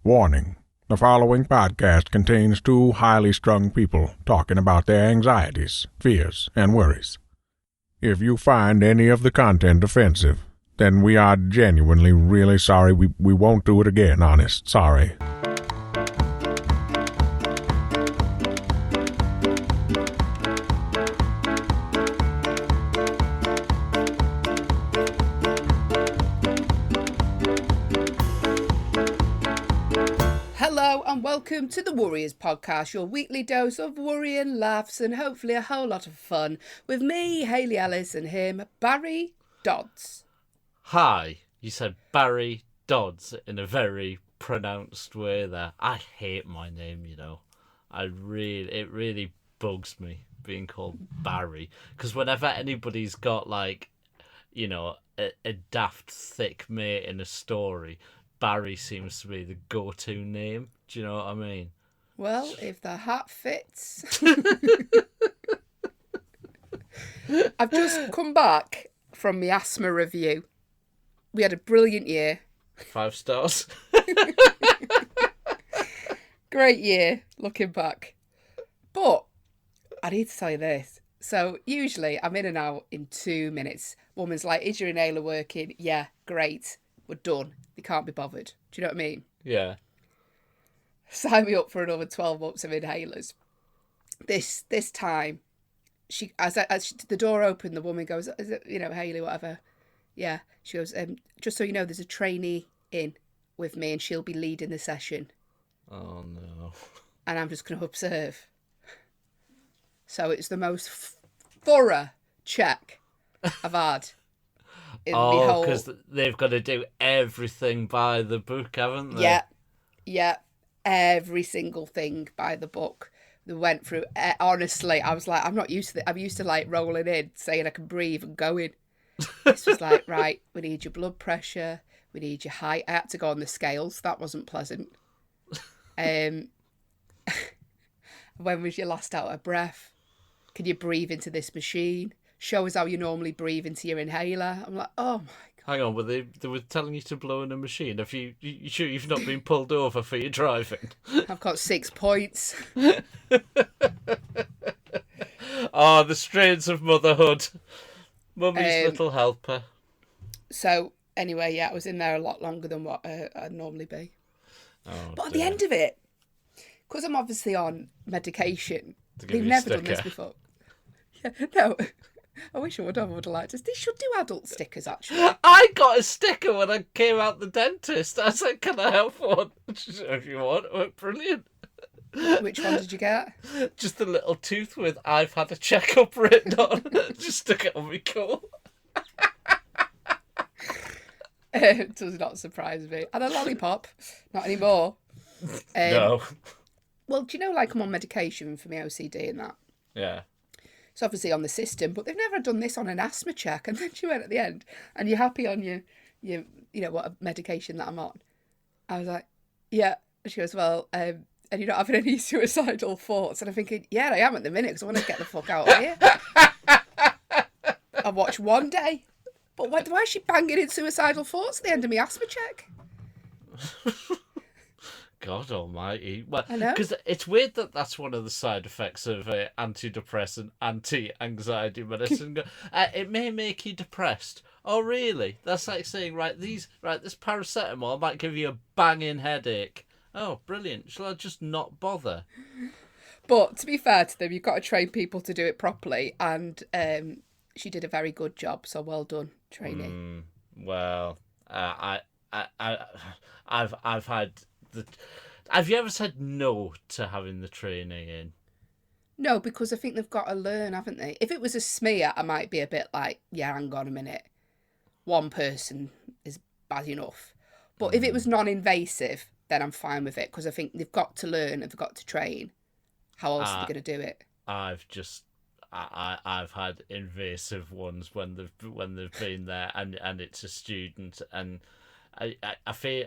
Warning: the following podcast contains two highly strung people talking about their anxieties, fears, and worries. If you find any of the content offensive, then we are genuinely really sorry. We won't do it again, honest. Sorry. Hello and welcome to the Warriors Podcast, your weekly dose of worry and laughs and hopefully a whole lot of fun with me, Hayley Ellis, and him, Barry Dodds. Hi, you said Barry Dodds in a very pronounced way there. I hate my name, you know. It really bugs me being called Barry, because whenever anybody's got like, you know, a daft thick mate in a story, Barry seems to be the go-to name. Do you know what I mean? Well, if the hat fits. I've just come back from my asthma review. We had a brilliant year. 5 stars. Great year, looking back. But I need to tell you this. So usually I'm in and out in 2 minutes. Woman's like, is your inhaler working? Yeah, great. We're done. They can't be bothered. Do you know what I mean? Yeah. Sign me up for another 12 months of inhalers. This time, as the door opened, the woman goes, is it, you know, Hayley, whatever. Yeah. She goes, just so you know, there's a trainee in with me and she'll be leading the session. Oh, no. And I'm just going to observe. So it's the most thorough check I've had. Oh, because they've got to do everything by the book, haven't they? Yeah. Every single thing by the book. They went through. Honestly, I was like, I'm not used to it. I'm used to like rolling in, saying I can breathe and going. This was like, right, we need your blood pressure. We need your height. I had to go on the scales. That wasn't pleasant. When was your last out of breath? Can you breathe into this machine? Show us how you normally breathe into your inhaler. I'm like, oh my God. Hang on, they were telling you to blow in a machine. Have you sure you've not been pulled over for your driving? I've got 6 points. Oh, the strains of motherhood. Mummy's little helper. So, anyway, yeah, I was in there a lot longer than what I'd normally be. Oh, but at the end of it, because I'm obviously on medication, they've never done this before. Yeah, no, I wish I would have liked this. They should do adult stickers, actually. I got a sticker when I came out the dentist. I said, can I have one? If you want. I went, brilliant. Which one did you get? Just the little tooth with I've had a checkup written on. Just stuck it on my coat. It does not surprise me. And a lollipop. Not anymore. No. Well, do you know, like, I'm on medication for my OCD and that? Yeah. It's obviously on the system, but they've never done this on an asthma check. And then she went at the end, and you're happy on your you know, what medication that I'm on. I was like, yeah. She goes, well, and you're not having any suicidal thoughts. And I'm thinking, yeah, I am at the minute because I want to get the fuck out of here. I watched one day. But why is she banging in suicidal thoughts at the end of my asthma check? God almighty. Well, I know. Because it's weird that that's one of the side effects of antidepressant, anti-anxiety medicine. It may make you depressed. Oh, really? That's like saying, this paracetamol might give you a banging headache. Oh, brilliant. Shall I just not bother? But to be fair to them, you've got to train people to do it properly. And she did a very good job. So well done, trainee. Well, I've had the. Have you ever said no to having the training in? No, because I think they've got to learn, haven't they? If it was a smear, I might be a bit like, yeah, hang on a minute. One person is bad enough. But if it was non-invasive, then I'm fine with it because I think they've got to learn and they've got to train. How else are they going to do it? I've had invasive ones when they've been there and it's a student and I feel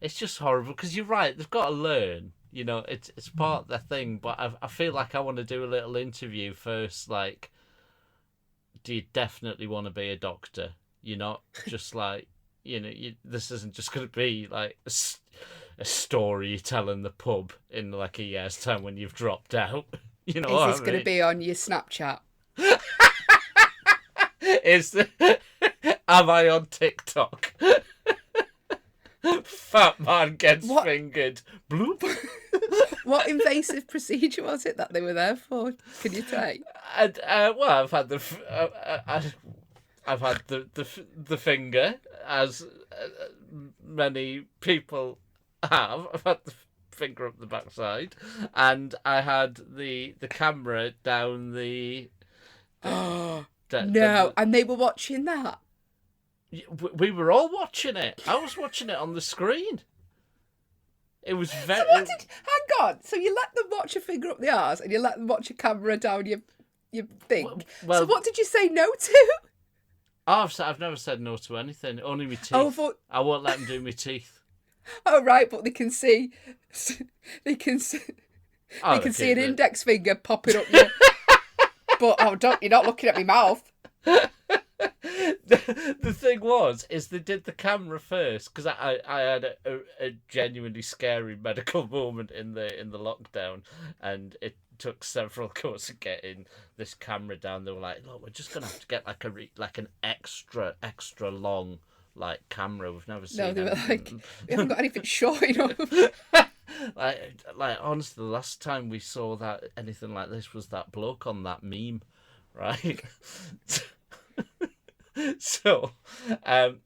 it's just horrible because you're right, they've got to learn, you know, it's part of their thing, but I feel like I want to do a little interview first, like, do you definitely want to be a doctor? You're not just like, you know, this isn't just going to be like a story you tell in the pub in like a year's time when you've dropped out. You know Is what this I mean? going to be on your Snapchat? Am I on TikTok? Fat man gets fingered. Bloop. What invasive procedure was it that they were there for? Can you say? And, well, I've had I've had the finger, as many people have. I've had the finger up the backside, and I had the camera down the. No, and they were watching that. We were all watching it. I was watching it on the screen. It was very. So hang on. So you let them watch a finger up the arse, and you let them watch a camera down your thing. Well, so what did you say no to? I've never said no to anything. Only my teeth. I won't let them do my teeth. Oh right, but they can see. They can see. They can see an index finger popping up your. But you're not looking at my mouth. The thing is they did the camera first, because I had a genuinely scary medical moment in the lockdown, and it took several goes of getting this camera down. They were like, "Look, we're just gonna have to get like an extra long like camera. We've never seen." No, they were like, "We haven't got anything short enough." like honestly, the last time we saw that anything like this was that bloke on that meme, right? So, and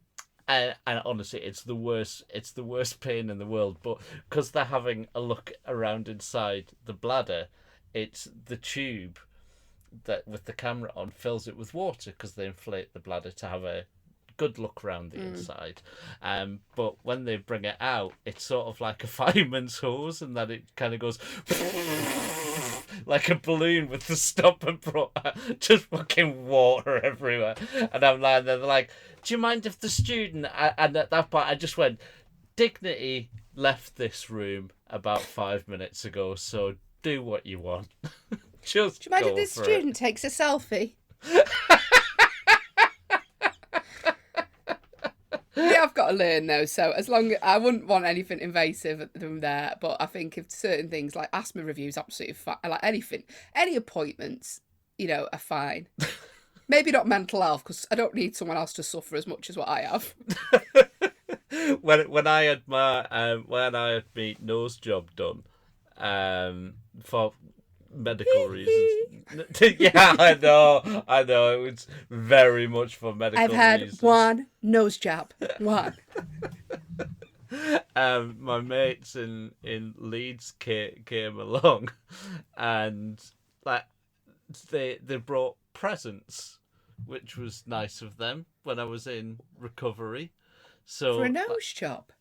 honestly, it's the worst pain in the world. But because they're having a look around inside the bladder, it's the tube that with the camera on fills it with water, because they inflate the bladder to have a good look around the inside. But when they bring it out, it's sort of like a fireman's hose, and that it kind of goes like a balloon with the stopper brought out, just fucking water everywhere. And I'm lying there, they're like, "Do you mind if the student..." And at that point I just went, "Dignity left this room about 5 minutes ago, so do what you want." Just do you mind if this student takes a selfie? Yeah, I've got to learn though. So as long as I wouldn't want anything invasive from there, but I think if certain things like asthma reviews, absolutely fine. Like anything, any appointments, are fine. Maybe not mental health, because I don't need someone else to suffer as much as what I have. when I had my nose job done, for medical reasons. Yeah, I know. It was very much for medical reasons. I've had one nose job. One. My mates in Leeds came along, and like they brought presents, which was nice of them when I was in recovery. So for a nose job.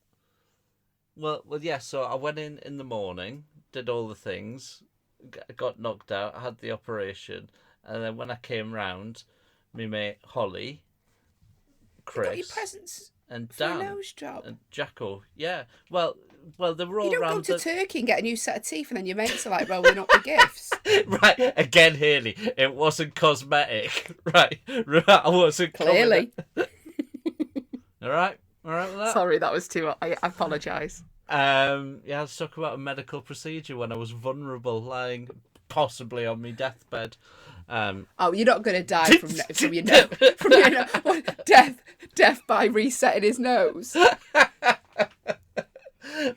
Well, yeah. So I went in the morning, did all the things, got knocked out, had the operation, and then when I came round, my mate Holly, Chris, you got your presents and for Dan a nose job. and Jacko. Yeah. Well, they were all you don't round. Go to Turkey and get a new set of teeth, and then your mates are like rolling up the gifts. Right, again, Hayley, it wasn't cosmetic. Right, I wasn't clearly. All right with that. Sorry, that was too. I apologise. Yeah, let's talk about a medical procedure when I was vulnerable, lying possibly on my deathbed. Oh, you're not going to die from your nose. Death by resetting his nose.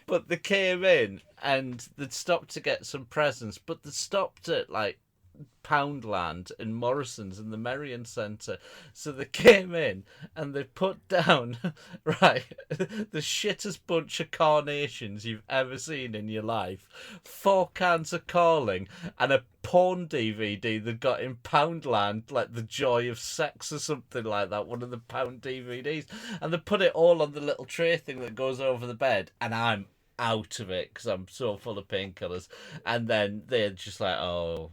But they came in and they'd stopped to get some presents, but they stopped at like Poundland and Morrison's in the Merrion Centre. So they came in and they put down, right, the shittest bunch of carnations you've ever seen in your life, 4 cans of Carling, and a porn DVD that got in Poundland, like The Joy of Sex or something like that, one of the Pound DVDs. And they put it all on the little tray thing that goes over the bed, and I'm out of it because I'm so full of painkillers. And then they're just like, "Oh,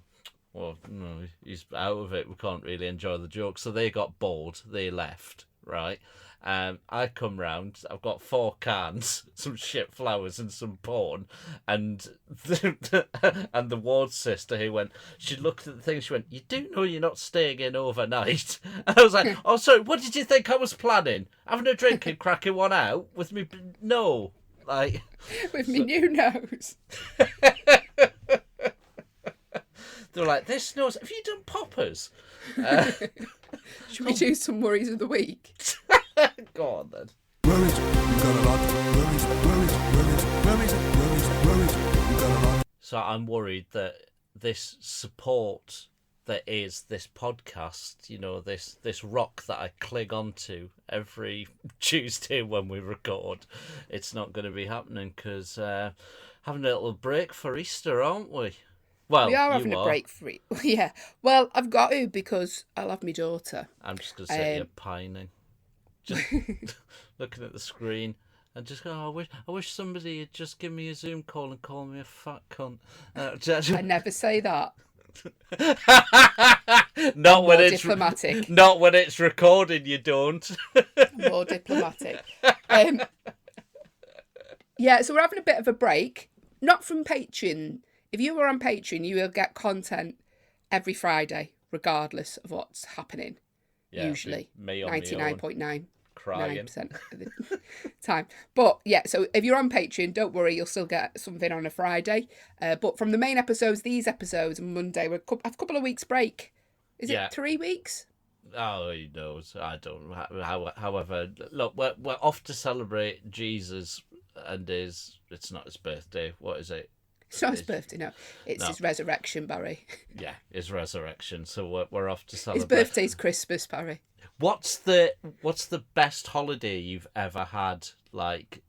well, no, he's out of it. We can't really enjoy the joke." So they got bored. They left, right? I come round. I've got 4 cans, some shit flowers, and some porn. And and the ward sister who she looked at the thing. She went, "You do know you're not staying in overnight?" And I was like, "Oh, sorry. What did you think I was planning? Having a drink and cracking one out with me?" No. Like with my new nose. They're like, this nose. Have you done poppers? Should we do some worries of the week? Go on then. Worries, you got a lot. Worries, worries, worries, worries, worries, worries, you got a lot. So I'm worried that this support that is this podcast, you know, this rock that I cling onto every Tuesday when we record, it's not going to be happening because having a little break for Easter, aren't we? Well, We are having a break for it. Yeah. Well, I've got to because I'll have my daughter. I'm just going to sit here pining, just looking at the screen. And just go, I wish somebody had just given me a Zoom call and called me a fat cunt. I never say that. Not when it's diplomatic. Not when it's recorded. You don't. More diplomatic. Yeah, so we're having a bit of a break. Not from Patreon. If you were on Patreon, you will get content every Friday, regardless of what's happening. Yeah, usually, me on 99.9%. crying 9% of the time. But yeah, so if you're on Patreon, don't worry, you'll still get something on a Friday. But from the main episodes, these episodes on Monday, we're a couple of weeks break. Is it 3 weeks? Oh, he knows. I don't. However, look, we're off to celebrate Jesus and it's not his birthday. What is it? It's not his birthday, no. It's his resurrection, Barry. Yeah, his resurrection. So we're off to celebrate. His birthday's Christmas, Barry. What's the best holiday you've ever had? Like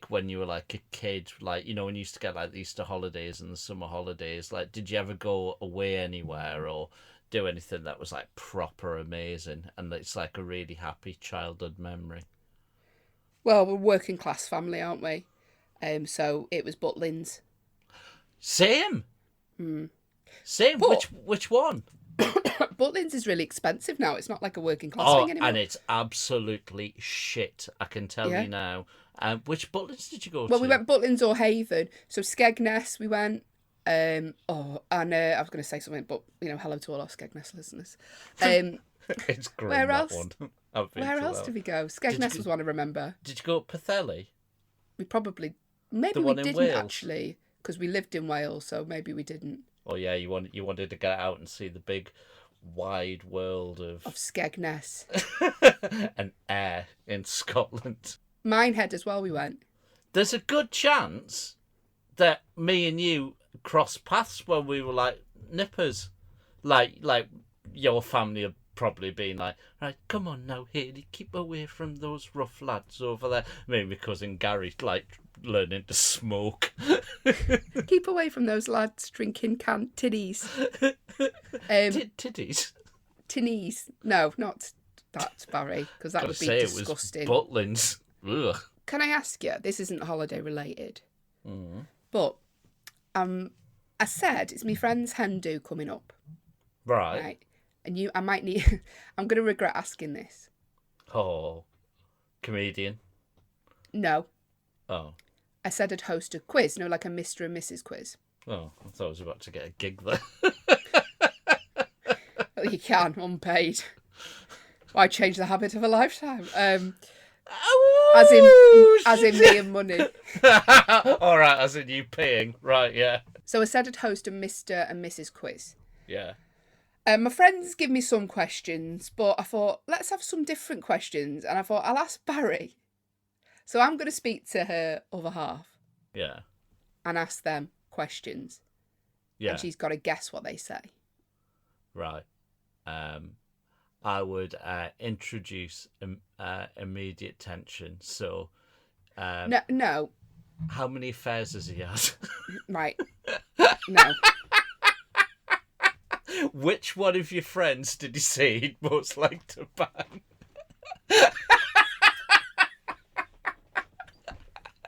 when you were like a kid, like, you know, when you used to get like the Easter holidays and the summer holidays. Like, did you ever go away anywhere or do anything that was like proper amazing and it's like a really happy childhood memory? Well, we're a working class family, aren't we? So it was Butlins. Same. Same. But which one? Butlins is really expensive now. It's not like a working class thing anymore. And it's absolutely shit. I can tell you now. Which Butlins did you go to? Well, we went Butlins or Haven. So Skegness, we went. I was going to say something, but you know, hello to all our Skegness listeners. It's great. Where else? Where else did we go? Skegness was one I remember. Did you go to Pwllheli? We probably, maybe we didn't actually, because we lived in Wales, so maybe we didn't. Oh yeah, you wanted to get out and see the big, wide world of Skegness and air in Scotland. Minehead as well. We went. There's a good chance that me and you crossed paths when we were like nippers, like your family have probably been like, right, come on now, Hayley, keep away from those rough lads over there. Maybe my cousin Gary like learning to smoke. Keep away from those lads drinking canned tinnies. Titties? Tinnies. No, not that, Barry, because that would be disgusting. It was Butlins. Ugh. Can I ask you, this isn't holiday related, but I said it's my friend's hen do coming up. Right. And I might need, I'm going to regret asking this. Oh, comedian? No. Oh. I said I'd host a quiz, like a Mr. and Mrs. quiz. Oh, I thought I was about to get a gig there. Well, you can, unpaid. Why change the habit of a lifetime? As in me and money. All right, as in you paying. Right, yeah. So I said I'd host a Mr. and Mrs. quiz. Yeah. My friends give me some questions, but I thought, let's have some different questions. And I thought, I'll ask Barry. So I'm going to speak to her other half. Yeah. And ask them questions. Yeah. And she's got to guess what they say. Right. I would introduce immediate tension. So... No. How many affairs has he had? Right. No. Which one of your friends did he say he'd most like to bang?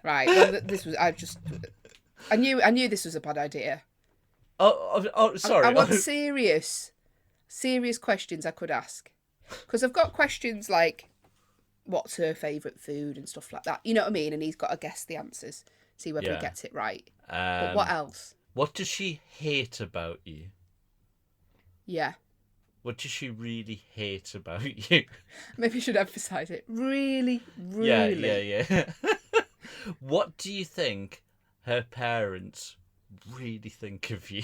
Right. Well, this was. I knew this was a bad idea. Oh, sorry. I want serious questions I could ask, because I've got questions like, what's her favourite food and stuff like that. You know what I mean? And he's got to guess the answers, see whether he gets it right. But what else? What does she hate about you? Yeah. What does she really hate about you? Maybe you should emphasise it. Really. Yeah. What do you think her parents really think of you?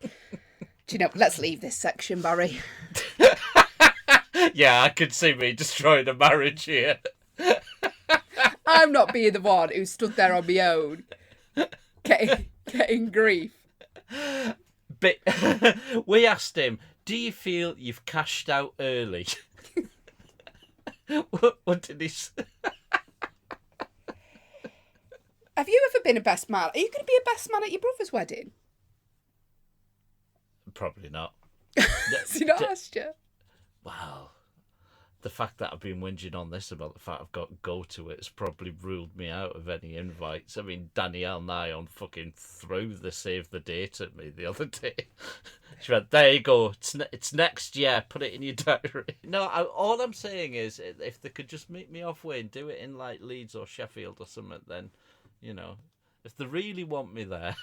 Do you know, let's leave this section, Barry. Yeah, I could see me destroying a marriage here. I'm not being the one who stood there on my own, getting grief. But we asked him, do you feel you've cashed out early? What did he say? Have you ever been a best man? Are you going to be a best man at your brother's wedding? Probably not. Has he not asked you? Wow. The fact that I've been whinging on this about the fact I've got to go to it has probably ruled me out of any invites. I mean, Danielle Nyon fucking threw the save the date at me the other day. She went, there you go, it's next year, put it in your diary. No, all I'm saying is, if they could just meet me halfway and do it in, like, Leeds or Sheffield or something, then, you know, if they really want me there...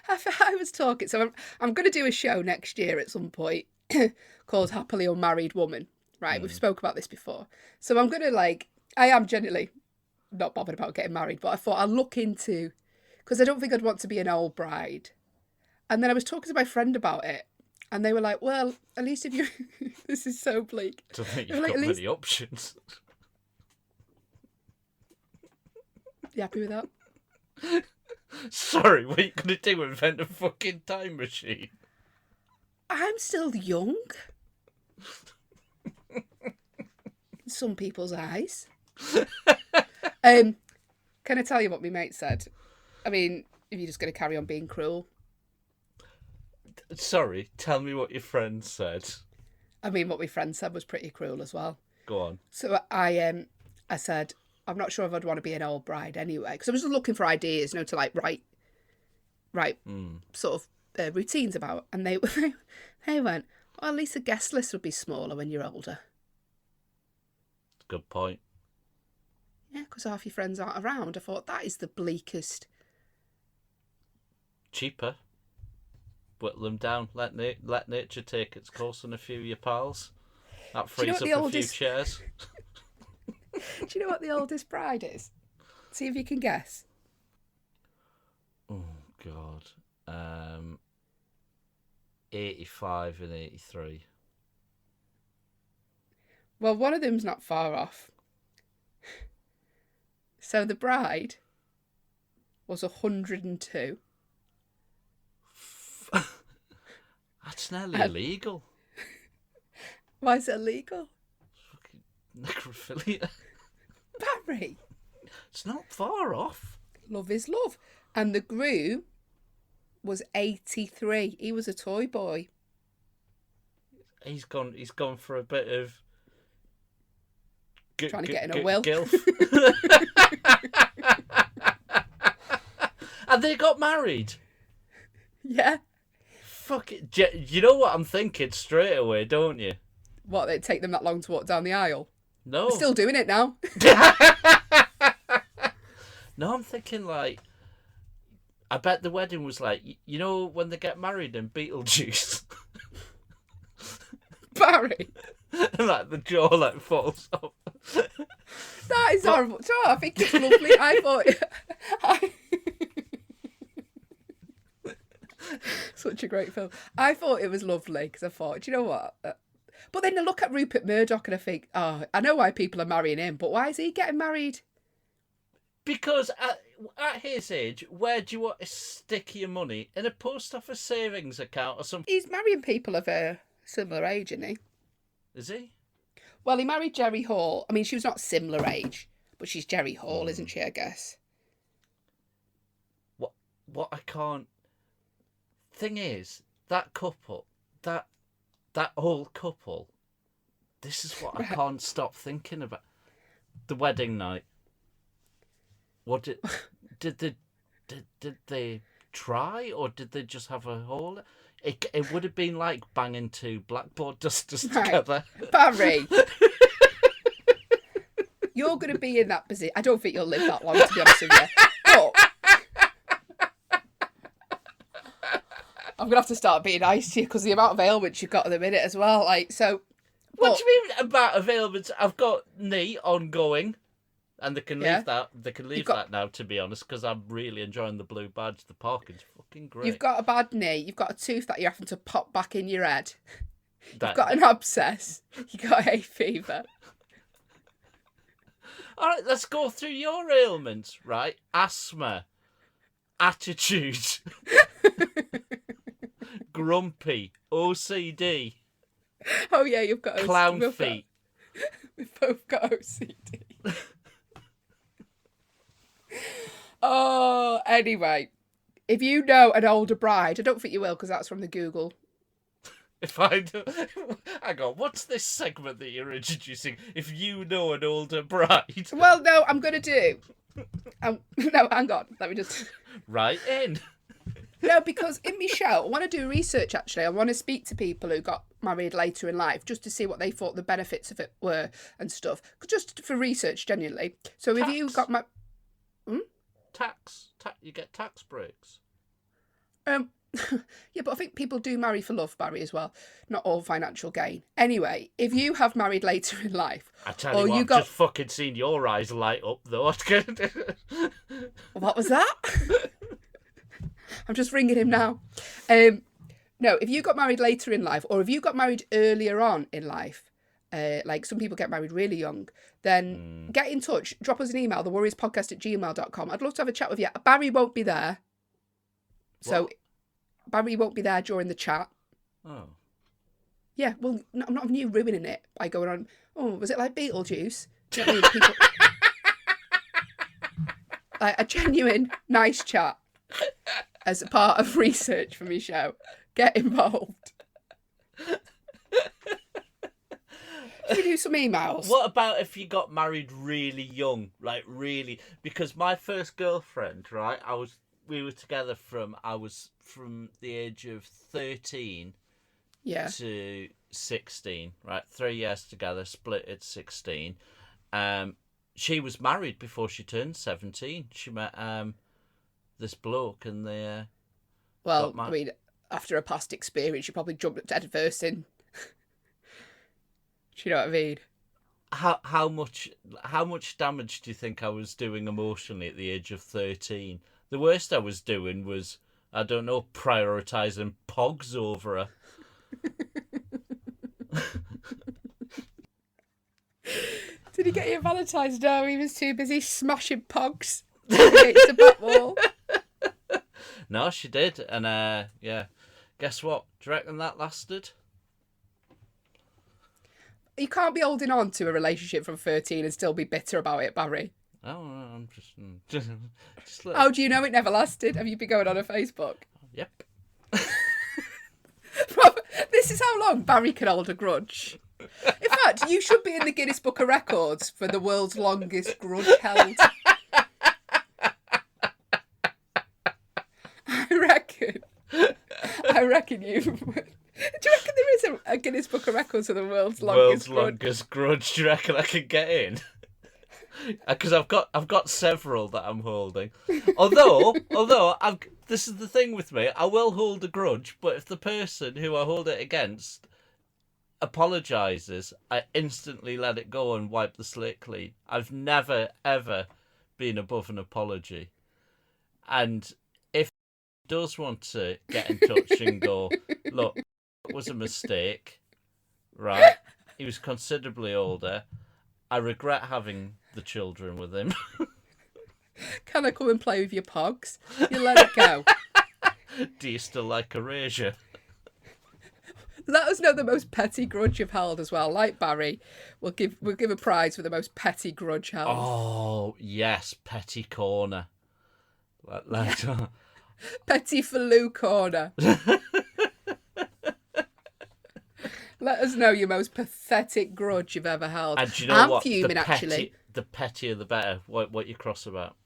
I was talking, so I'm going to do a show next year at some point called Happily Unmarried Woman, right? We've spoke about this before. So I'm going to, like, I am genuinely not bothered about getting married, but I thought I'll look into, because I don't think I'd want to be an old bride. And then I was talking to my friend about it, and they were like, well, at least if you, this is so bleak. I don't think you've Like, got at least... many options. You happy with that? Sorry, what are you going to do? Invent a fucking time machine? I'm still young. In some people's eyes. Can I tell you what my mate said? I mean, if you're just going to carry on being cruel. Sorry, tell me what your friend said. I mean, what my friend said was pretty cruel as well. Go on. So I said, I'm not sure if I'd want to be an old bride anyway, because I was just looking for ideas, to like write sort of routines about. And they went, well, at least the guest list would be smaller when you're older. Good point. Yeah, because half your friends aren't around. I thought that is the bleakest. Cheaper. Whittle them down. Let nature take its course on a few of your pals. That frees up a few chairs. Do you know what the oldest bride is? See if you can guess. Oh, God. 85 and 83. Well, one of them's not far off. So the bride was 102. That's nearly illegal. Why is it illegal? Fucking necrophilia. Barry. It's not far off. Love is love. And the groom was 83. He was a toy boy. He's gone for a bit of... Trying to get in a will. Gilf. And they got married. Yeah. Fuck it. You know what I'm thinking straight away, don't you? What, it'd take them that long to walk down the aisle? No. They're still doing it now. No, I'm thinking like, I bet the wedding was like, you know when they get married in Beetlejuice? Barry. Like the jaw like falls off. That is horrible. So I think it's lovely. I thought... Such a great film. I thought it was lovely because I thought, do you know what? But then I look at Rupert Murdoch and I think, oh, I know why people are marrying him, but why is he getting married? Because at his age, where do you want to stick your money? In a post office savings account or something? He's marrying people of a similar age, isn't he? Is he? Well, he married Jerry Hall. I mean, she was not similar age, but she's Jerry Hall, isn't she, I guess? What I can't... Thing is, that couple, that old couple, this is what I can't stop thinking about. The wedding night. What did they try, or did they just have a whole? It would have been like banging two blackboard dusters together. Barry, you're going to be in that position. I don't think you'll live that long, to be honest with you. But I'm going to have to start being nice to you because the amount of ailments you've got at the minute as well. Like, so, What do you mean about available? I've got knee ongoing, and they can leave that. They can leave that now. To be honest, because I'm really enjoying the blue badge. The parking's fucking great. You've got a bad knee. You've got a tooth that you're having to pop back in your head. You've got an abscess. You got hay fever. All right, let's go through your ailments. Right, asthma, attitude, grumpy, OCD. Oh yeah, you've got clown feet. We've both got OCD. Oh, anyway, if you know an older bride, I don't think you will because that's from the Google. If I do, hang on, what's this segment that you're introducing? If you know an older bride. Well, no, I'm gonna do. No, hang on. Let me just. Right in. No, because in my show, I want to do research. Actually, I want to speak to people who got married later in life, just to see what they thought the benefits of it were and stuff. Just for research, genuinely. So, if you got tax, you get tax breaks. Yeah, but I think people do marry for love, Barry, as well. Not all financial gain. Anyway, if you have married later in life, I tell you what, I've just fucking seen your eyes light up, though. What was that? I'm just ringing him now. No, if you got married later in life, or if you got married earlier on in life, like some people get married really young, then get in touch. Drop us an email, thewarriorspodcast@gmail.com. I'd love to have a chat with you. Barry won't be there. So Barry won't be there during the chat. Oh. Yeah, well, I'm not having you ruining it by going on, oh, was it like Beetlejuice? Do you know what I mean? People... like a genuine, nice chat as a part of research for my show. Get involved. Should we do some emails? What about if you got married really young? Like, really? Because my first girlfriend, right, we were together I was from the age of 13 to 16, right? 3 years together, split at 16. She was married before she turned 17. She met this bloke and they well, I mean, after a past experience, you probably jumped head first in. Do you know what I mean? How much damage do you think I was doing emotionally at the age of 13? The worst I was doing was, I don't know, prioritising pogs over her. Did he get you Valentine's? No, he was too busy smashing pogs against a back wall. No, she did. And, yeah. Guess what? Do you reckon that lasted? You can't be holding on to a relationship from 13 and still be bitter about it, Barry. Oh, I'm just How do you know it never lasted? Have you been going on a Facebook? Yep. This is how long Barry can hold a grudge. In fact, you should be in the Guinness Book of Records for the world's longest grudge held. I reckon you... Do you reckon there is a Guinness Book of Records for the world's longest grudge? Do you reckon I could get in? Because I've got several that I'm holding. Although this is the thing with me, I will hold a grudge, but if the person who I hold it against apologises, I instantly let it go and wipe the slate clean. I've never ever been above an apology, and if he does want to get in touch and go, look, it was a mistake, right? He was considerably older. I regret having the children with him. Can I come and play with your pogs? You let it go. Do you still like erasure? Let us know the most petty grudge you've held as well. Like Barry, we'll give a prize for the most petty grudge held. Oh yes, petty corner. Like Petty for Lou corner. Let us know your most pathetic grudge you've ever held. And do you know I'm what? fuming, actually. The pettier the better. What you cross about?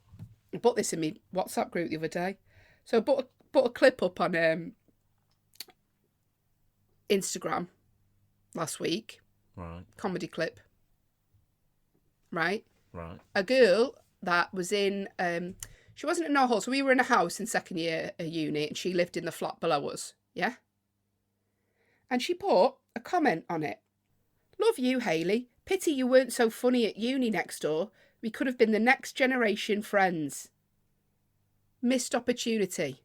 I put this in my WhatsApp group the other day. So I put a clip up on Instagram last week. Right. Comedy clip. Right? Right. A girl that was in... she wasn't in our hall. So we were in a house in second year at uni and she lived in the flat below us. Yeah? And she put a comment on it. Love you, Hayley. Pity you weren't so funny at uni next door. We could have been the next generation friends. Missed opportunity.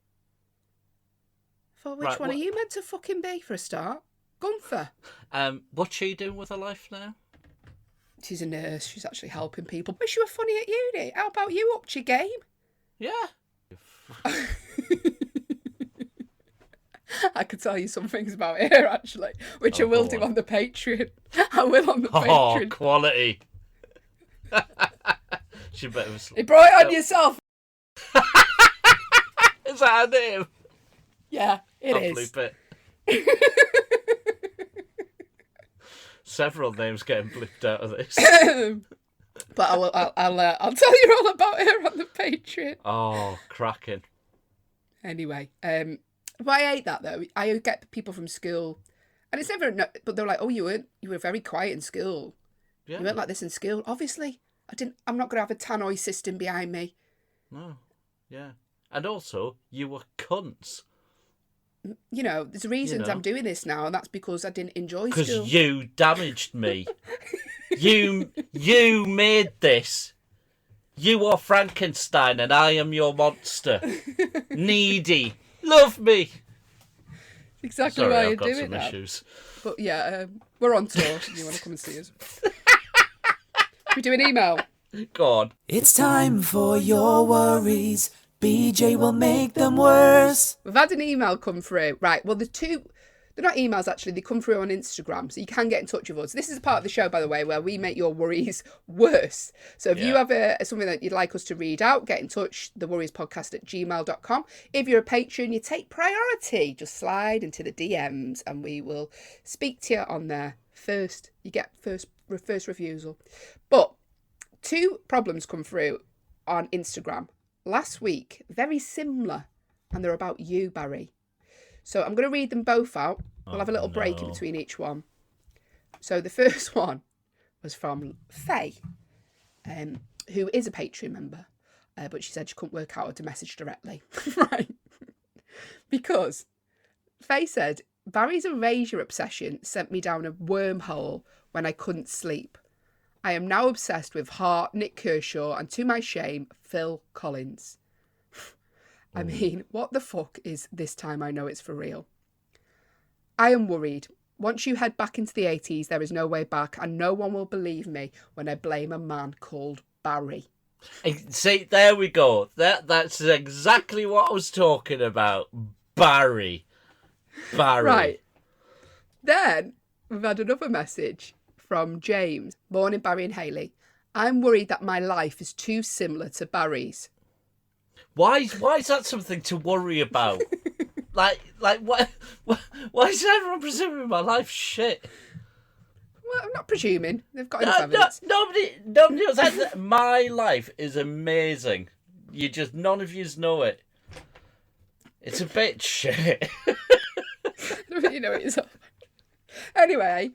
For which one are you meant to fucking be for a start? Gunther. What's she doing with her life now? She's a nurse. She's actually helping people. Wish you were funny at uni. How about you upped your game? Yeah. I could tell you some things about her, actually, which I will do on the Patreon. I will on the Oh, Patreon. quality. She better have You brought it on yourself. Is that her name? Yeah, it I'll is. bleep it. Several names getting blipped out of this. But I'll tell you all about her on the Patreon. Oh, cracking. Anyway, but I hate that though. I get people from school, and it's never. But they're like, "Oh, you were very quiet in school. Yeah. You weren't like this in school." Obviously, I'm not going to have a tannoy system behind me. No. Yeah. And also, you were cunts. You know, there's reasons I'm doing this now, and that's because I didn't enjoy school. Because you damaged me. you made this. You are Frankenstein, and I am your monster. Needy. Love me. Exactly Sorry, why I've you're got doing some that. issues. But yeah, we're on tour. If you want to come and see us? We do an email. Go on. It's time for your worries. BJ will make them worse. We've had an email come through. Right, well, they're not emails actually, they come through on Instagram, so you can get in touch with us. This is a part of the show, by the way, where we make your worries worse. So if you have something that you'd like us to read out, get in touch, theworriespodcast@gmail.com. If you're a patron, you take priority. Just slide into the DMs and we will speak to you on there first. You get first refusal. But 2 problems come through on Instagram last week, very similar, and they're about you, Barry. So I'm going to read them both out. We'll have a little break in between each one. So the first one was from Faye, who is a Patreon member, but she said she couldn't work out how to message directly. Right. Because Faye said, Barry's erasure obsession sent me down a wormhole when I couldn't sleep. I am now obsessed with Hart, Nick Kershaw, and to my shame, Phil Collins. I mean, what the fuck is This Time I Know It's For Real? I am worried. Once you head back into the 80s, there is no way back, and no one will believe me when I blame a man called Barry. See, there we go. That's exactly what I was talking about. Barry. Right. Then we've had another message from James. Morning, Barry and Hayley. I'm worried that my life is too similar to Barry's. Why is that something to worry about? like why is everyone presuming my life's shit? Well, I'm not presuming. They've got enough evidence. Nobody else has that. My life is amazing. None of yous know it. It's a bit shit. You know it's all. Anyway,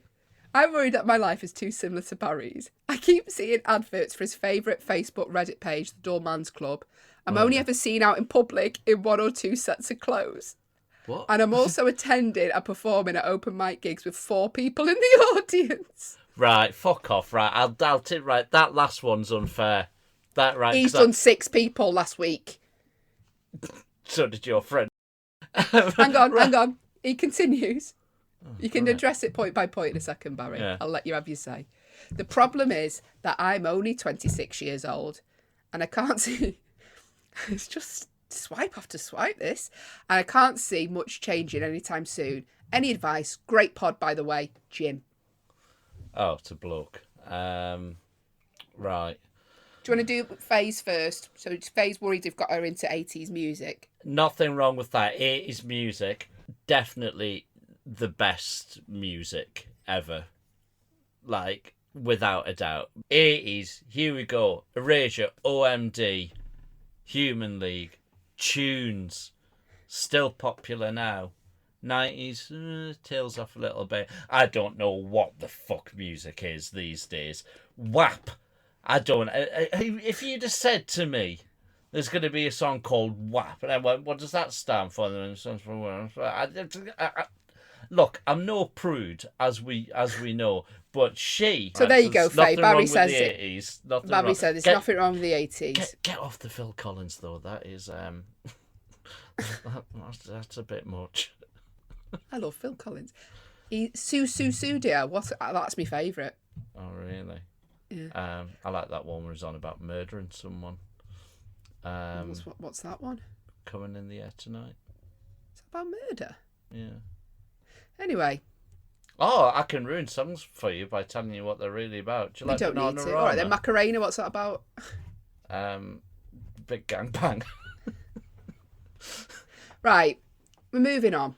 I'm worried that my life is too similar to Barry's. I keep seeing adverts for his favourite Facebook Reddit page, the Doorman's Club. I'm only ever seen out in public in 1 or 2 sets of clothes. What? And I'm also attending and performing at open mic gigs with 4 people in the audience. Right, fuck off. Right, I'll take right. That last one's unfair. That right. He's done 6 people last week. So did your friend. Hang on. He continues. You can address it point by point in a second, Barry. Yeah. I'll let you have your say. The problem is that I'm only 26 years old and I can't see... It's just swipe after swipe, this. And I can't see much changing anytime soon. Any advice? Great pod, by the way. Jim. Oh, it's a bloke. Right. Do you want to do Faye's first? So Faye's worried they've got her into 80s music. Nothing wrong with that. It is music. Definitely the best music ever. Like, without a doubt. 80s, here we go. Erasure, OMD, Human League, Tunes, still popular now. 90s, tails off a little bit. I don't know what the fuck music is these days. WAP. I don't... If you'd have said to me, there's going to be a song called WAP, and I went, what does that stand for? And it stands for... look, I'm no prude, as we know, but she. So there you go, Faye. Barry says it. 80s, Barry said there's nothing wrong with the 80s. Get off the Phil Collins though. That is that's a bit much. I love Phil Collins. Su dear. That's my favourite. Oh really? Yeah. I like that one where he's on about murdering someone. What's that one? Coming in the air tonight. It's about murder. Yeah. Anyway. Oh, I can ruin songs for you by telling you what they're really about. Do you like don't Banana need to. All right, then Macarena. What's that about? Big gang bang. Right, we're moving on.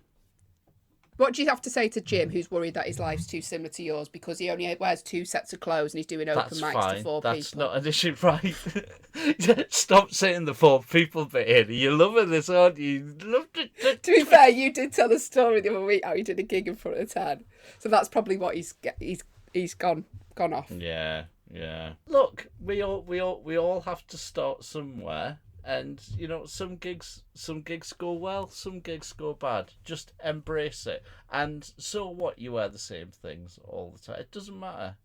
What do you have to say to Jim, who's worried that his life's too similar to yours because he only wears 2 sets of clothes and he's doing open mics to 4 people? That's not an issue, right? Stop saying the 4 people bit here. You're loving this, aren't you? To be fair, you did tell a story the other week how he did a gig in front of 10. So that's probably what he's gone off. Yeah. Look, we all have to start somewhere. And, you know, some gigs go well, some gigs go bad. Just embrace it. And so what, you wear the same things all the time. It doesn't matter.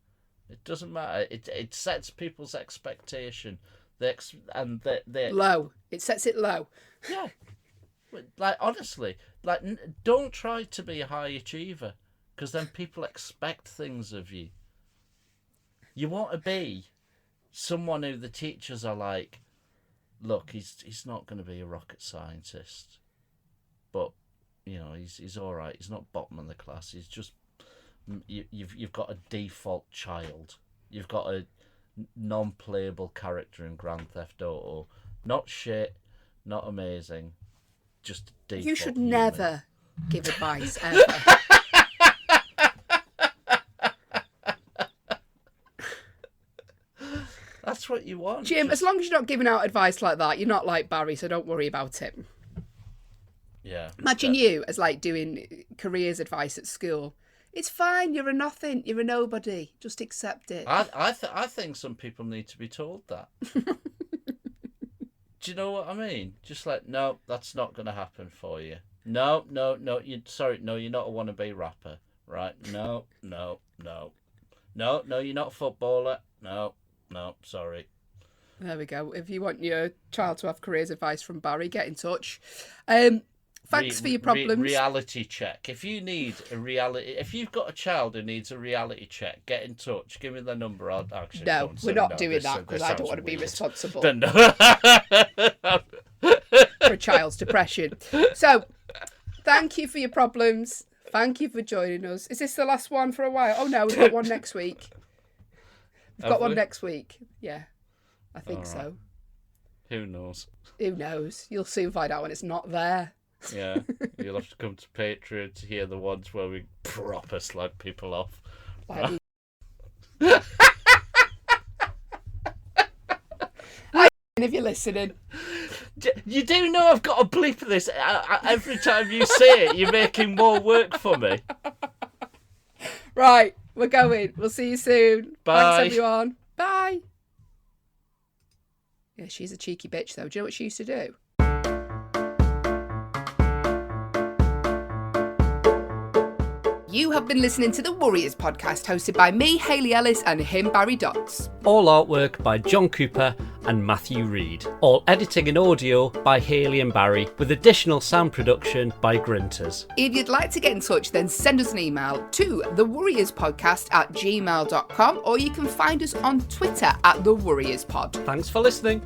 It sets people's expectation. Low. It sets it low. Yeah. Like, honestly, like, don't try to be a high achiever. Because then people expect things of you. You want to be someone who the teachers are like, look, he's not going to be a rocket scientist, but you know he's all right. He's not bottom of the class. He's just you've got a default child. You've got a non-playable character in Grand Theft Auto. Not shit, not amazing, just default. You should human. never give advice ever. That's what you want, Jim. As long as you're not giving out advice like that, you're not like Barry, so don't worry about it. Yeah. Imagine you as like doing careers advice at school. It's fine. You're a nothing. You're a nobody. Just accept it. I think some people need to be told that. Do you know what I mean? Just like, no, that's not going to happen for you. No. You're not a wannabe rapper, right? No. You're not a footballer. No, sorry. There we go. If you want your child to have careers advice from Barry, get in touch. Thanks for your problems. Reality check. If you've got a child who needs a reality check, get in touch. Give me the number. I'll actually. No, we're not doing that because I don't want to be responsible for a child's depression. So, thank you for your problems. Thank you for joining us. Is this the last one for a while? Oh no, we've got one next week. We've got one next week. Yeah, I think so. Who knows? You'll soon find out when it's not there. Yeah, you'll have to come to Patreon to hear the ones where we proper slag people off. Like if you're listening. You do know I've got to bleep this. Every time you say it, you're making more work for me. Right, we're going. We'll see you soon. Bye. Thanks, everyone. Bye. Yeah, she's a cheeky bitch, though. Do you know what she used to do? You have been listening to the Warriors podcast, hosted by me, Hayley Ellis, and him, Barry Dodds. All artwork by John Cooper and Matthew Reed. All editing and audio by Hayley and Barry, with additional sound production by Grinters. If you'd like to get in touch, then send us an email to thewarriorspodcast@gmail.com, or you can find us on Twitter @thewarriorspod. Thanks for listening.